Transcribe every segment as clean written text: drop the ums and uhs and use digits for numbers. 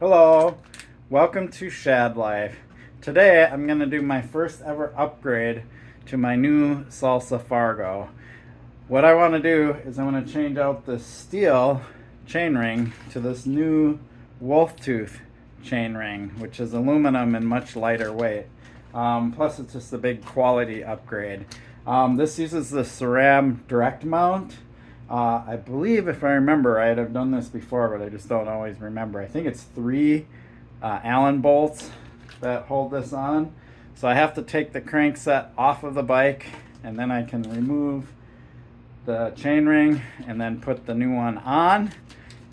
Hello, welcome to Shad Life. Today I'm going to do my first ever upgrade to my new Salsa Fargo. What I want to do is I want to change out the steel chainring to this new wolf tooth chainring, which is aluminum and much lighter weight. Plus it's just a big quality upgrade. This uses the SRAM direct mount. I believe, if I remember right, I've done this before, but I just don't always remember. I think it's 3 Allen bolts that hold this on. So I have to take the crankset off of the bike, and then I can remove the chainring and then put the new one on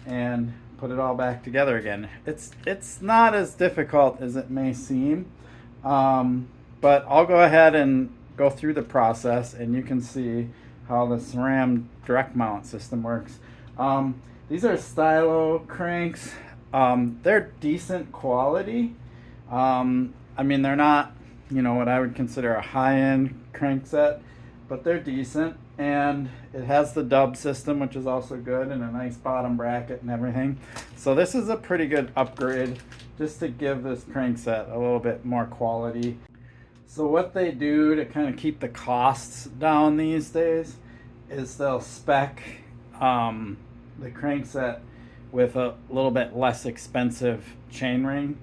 and put it all back together again. It's not as difficult as it may seem, but I'll go ahead and go through the process, and you can see how the SRAM direct mount system works. These are stylo cranks. They're decent quality. I mean, they're not, what I would consider a high-end crankset, but they're decent. And it has the dub system, which is also good, and a nice bottom bracket and everything. So this is a pretty good upgrade just to give this crankset a little bit more quality. So what they do to kind of keep the costs down these days is they'll spec the crankset with a little bit less expensive chainring.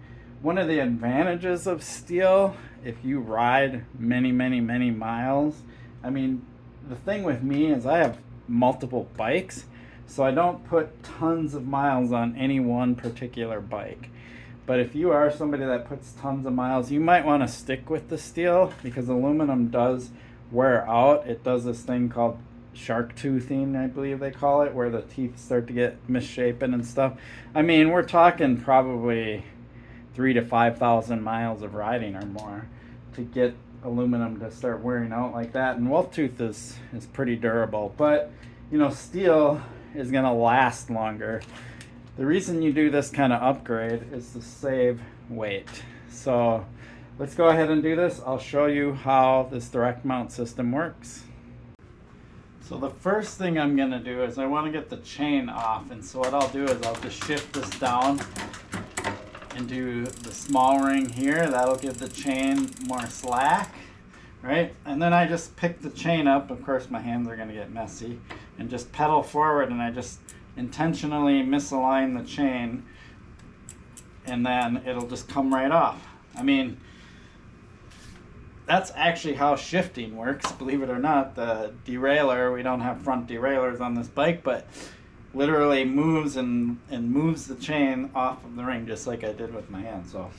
One of the advantages of steel, if you ride many miles, I mean, the thing with me is I have multiple bikes, so I don't put tons of miles on any one particular bike. But if you are somebody that puts tons of miles, you might want to stick with the steel, because aluminum does wear out. It does this thing called shark toothing, I believe they call it, where the teeth start to get misshapen and stuff. I mean, we're talking probably 3,000 to 5,000 miles of riding or more to get aluminum to start wearing out like that. And wolf tooth is pretty durable, but steel is going to last longer. The reason you do this kind of upgrade is to save weight. So let's go ahead and do this. I'll show you how this direct mount system works. So the first thing I'm going to do is I want to get the chain off, and so what I'll do is I'll just shift this down and do the small ring here. That'll give the chain more slack, right? And then I just pick the chain up. Of course my hands are going to get messy, and just pedal forward, and I just intentionally misalign the chain, and then it'll just come right off. I mean, that's actually how shifting works, believe it or not. The derailleur, we don't have front derailleurs on this bike, but literally moves and moves the chain off of the ring, just like I did with my hand. So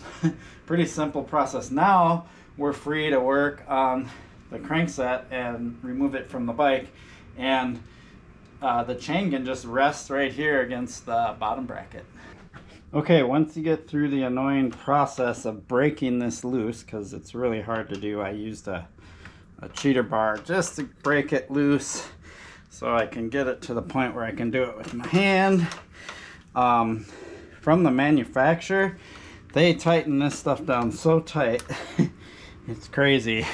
pretty simple process. Now we're free to work on the crankset and remove it from the bike, and the chain can just rest right here against the bottom bracket. Okay, once you get through the annoying process of breaking this loose, because it's really hard to do, I used a cheater bar just to break it loose so I can get it to the point where I can do it with my hand. From the manufacturer, they tighten this stuff down so tight, it's crazy.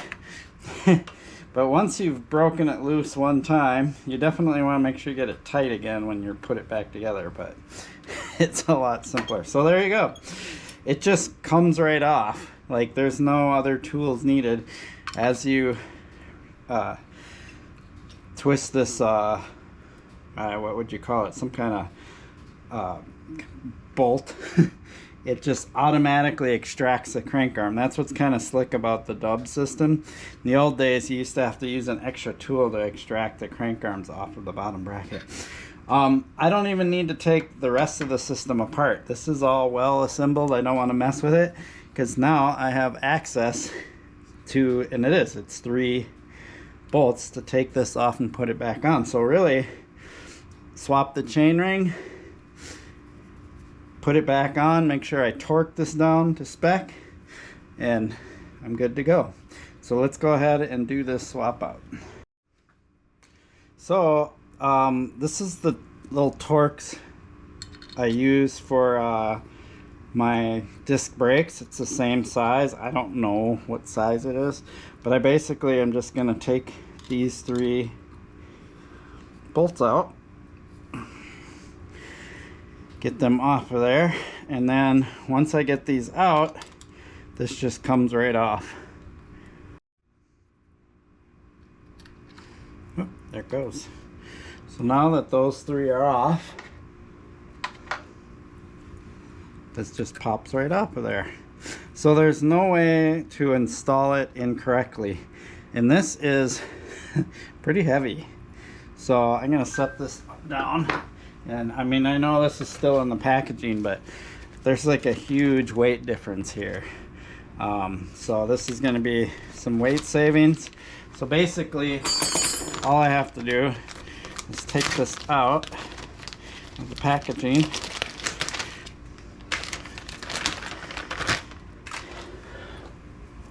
But once you've broken it loose one time, you definitely want to make sure you get it tight again when you put it back together, but it's a lot simpler. So there you go. It just comes right off. Like, there's no other tools needed. As you twist this, what would you call it? Some kind of bolt. It just automatically extracts the crank arm. That's what's kind of slick about the dub system. In the old days, you used to have to use an extra tool to extract the crank arms off of the bottom bracket. I don't even need to take the rest of the system apart. This is all well assembled. I don't want to mess with it, because now I have access to, and it's 3 bolts to take this off and put it back on. So really, swap the chain ring, put it back on, make sure I torque this down to spec, and I'm good to go. So let's go ahead and do this swap out. So this is the little Torx I use for my disc brakes. It's the same size. I don't know what size it is, but I basically am just going to take these 3 bolts out, get them off of there. And then once I get these out, this just comes right off. Oh, there it goes. So now that those three are off, this just pops right off of there. So there's no way to install it incorrectly. And this is pretty heavy. So I'm gonna set this down. And I mean, I know this is still in the packaging, but there's like a huge weight difference here. So this is gonna be some weight savings. So basically, all I have to do is take this out of the packaging.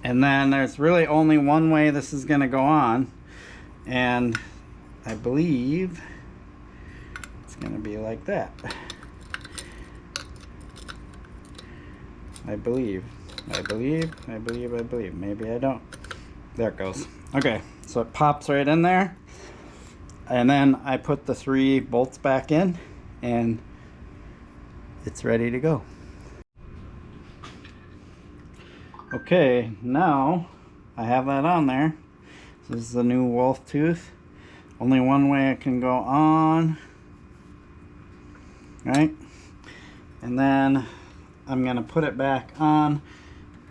And then there's really only one way this is gonna go on. And I believe it's gonna be like that. I believe. Maybe I don't. There it goes. Okay, so it pops right in there. And then I put the 3 bolts back in and it's ready to go. Okay, now I have that on there. This is the new wolf tooth. Only one way it can go on, right? And then I'm gonna put it back on.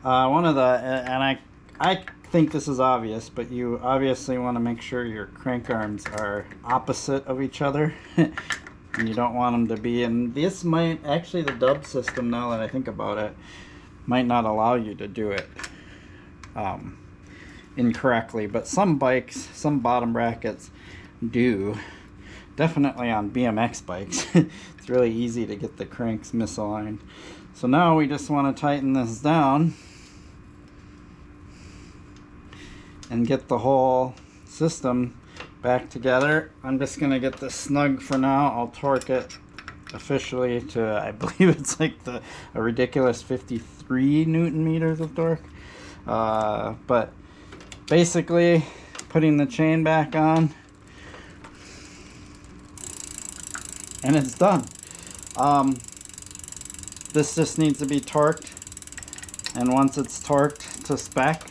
And I think this is obvious, but you obviously want to make sure your crank arms are opposite of each other. And you don't want them to be, and this might, actually the dub system, now that I think about it, might not allow you to do it incorrectly, but some bikes, some bottom brackets do. Definitely on BMX bikes. It's really easy to get the cranks misaligned. So now we just want to tighten this down and get the whole system back together. I'm just going to get this snug for now. I'll torque it officially to, I believe it's like a ridiculous 53 Newton meters of torque. But basically putting the chain back on and it's done. This just needs to be torqued, and once it's torqued to spec,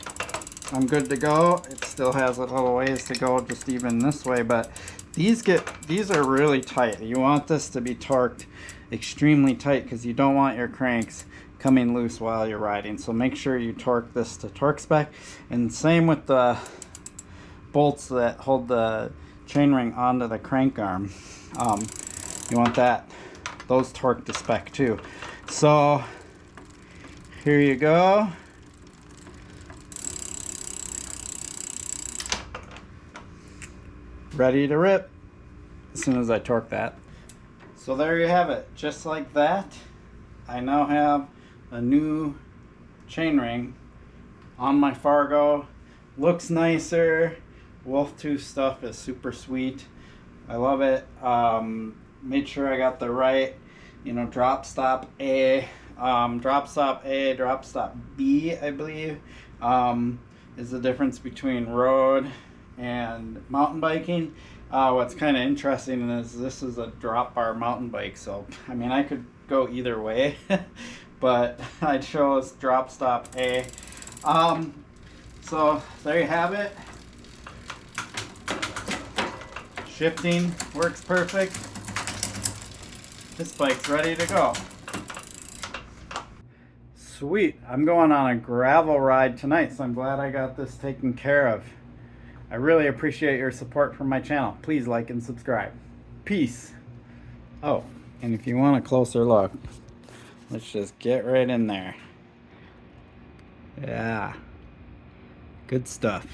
I'm good to go. It still has a little ways to go just even this way, but these are really tight. You want this to be torqued extremely tight because you don't want your cranks coming loose while you're riding. So make sure you torque this to torque spec, and same with the bolts that hold the chainring onto the crank arm. You want those torqued to spec too. So here you go. Ready to rip as soon as I torque that. So there you have it, just like that. I now have a new chainring on my Fargo. Looks nicer. Wolf tooth stuff is super sweet. I love it. Made sure I got the right, drop stop A, drop stop A, drop stop B, I believe, is the difference between road and mountain biking. What's kind of interesting is this is a drop bar mountain bike, so I mean I could go either way, but I chose drop stop A. So there you have it. Shifting works perfect. This bike's ready to go. Sweet, I'm going on a gravel ride tonight, so I'm glad I got this taken care of. I really appreciate your support from my channel. Please like and subscribe. Peace. Oh, and if you want a closer look, let's just get right in there. Yeah, good stuff.